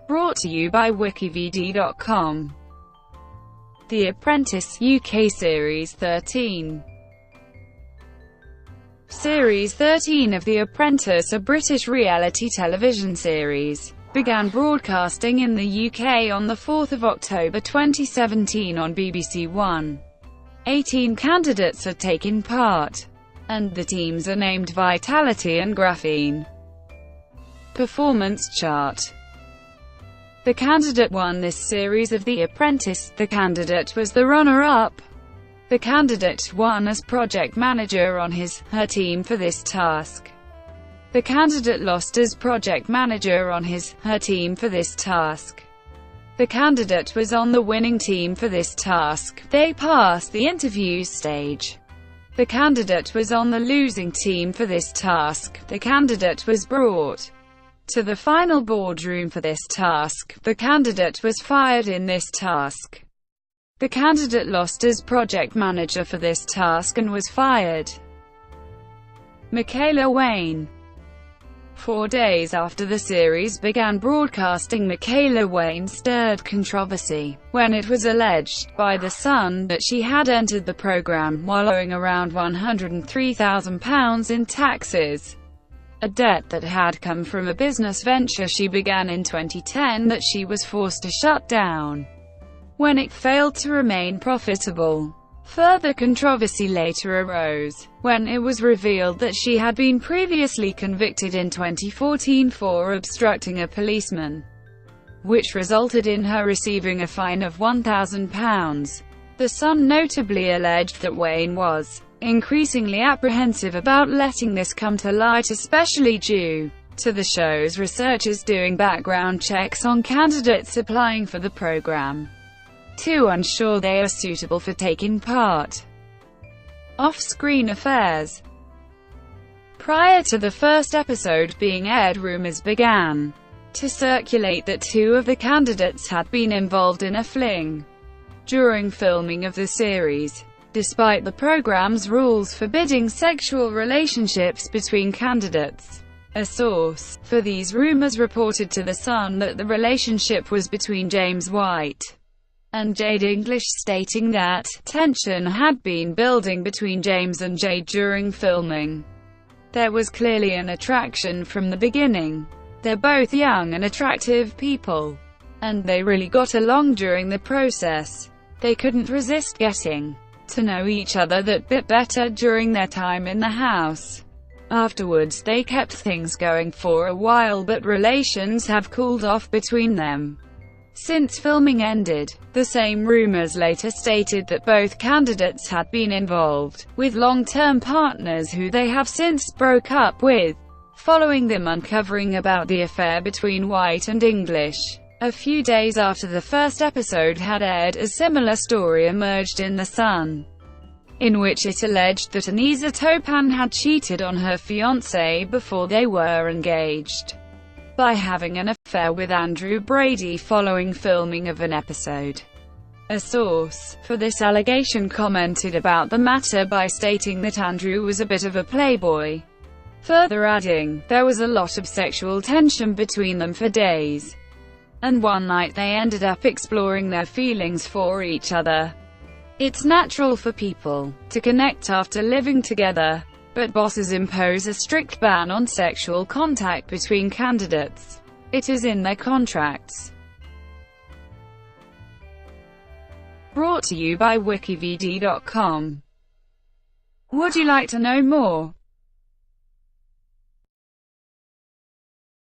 Brought to you by WikiVidi.com. The Apprentice, UK Series 13. Series 13 of The Apprentice, a British reality television series, began broadcasting in the UK on the 4th of October 2017 on BBC One. 18 candidates had taken part, and the teams are named Vitality and Graphene. Performance chart. The candidate won this series of The Apprentice. The candidate was the runner-up. The candidate won as project manager on her team for this task. The candidate lost as project manager on her team for this task. The candidate was on the winning team for this task. They passed the interview stage. The candidate was on the losing team for this task. The candidate was brought to the final boardroom for this task. The candidate was fired in this task. The candidate lost as project manager for this task and was fired. Michaela Wain. 4 days after the series began broadcasting, Michaela Wain stirred controversy when it was alleged by The Sun that she had entered the program while owing around £103,000 in taxes, a debt that had come from a business venture she began in 2010 that she was forced to shut down when it failed to remain profitable. Further controversy later arose when it was revealed that she had been previously convicted in 2014 for obstructing a policeman, which resulted in her receiving a fine of £1,000. The Sun notably alleged that Wain was increasingly apprehensive about letting this come to light, especially due to the show's researchers doing background checks on candidates applying for the program, too unsure they are suitable for taking part. Off-screen affairs. Prior to the first episode being aired, rumors began to circulate that 2 of the candidates had been involved in a fling during filming of the series, despite the program's rules forbidding sexual relationships between candidates. A source for these rumors reported to The Sun that the relationship was between James White and Jade English, stating that tension had been building between James and Jade during filming. There was clearly an attraction from the beginning. They're both young and attractive people, and they really got along during the process. They couldn't resist getting to know each other that bit better during their time in the house. Afterwards they kept things going for a while, but relations have cooled off between them since filming ended. The same rumors later stated that both candidates had been involved with long-term partners who they have since broke up with, following them uncovering about the affair between White and English. A few days after the first episode had aired, a similar story emerged in The Sun, in which it alleged that Anisa Topan had cheated on her fiancé before they were engaged by having an affair with Andrew Brady following filming of an episode. A source for this allegation commented about the matter by stating that Andrew was a bit of a playboy, further adding, "There was a lot of sexual tension between them for days, and one night they ended up exploring their feelings for each other. It's natural for people to connect after living together, but bosses impose a strict ban on sexual contact between candidates. It is in their contracts." Brought to you by WikiVidi.com. Would you like to know more?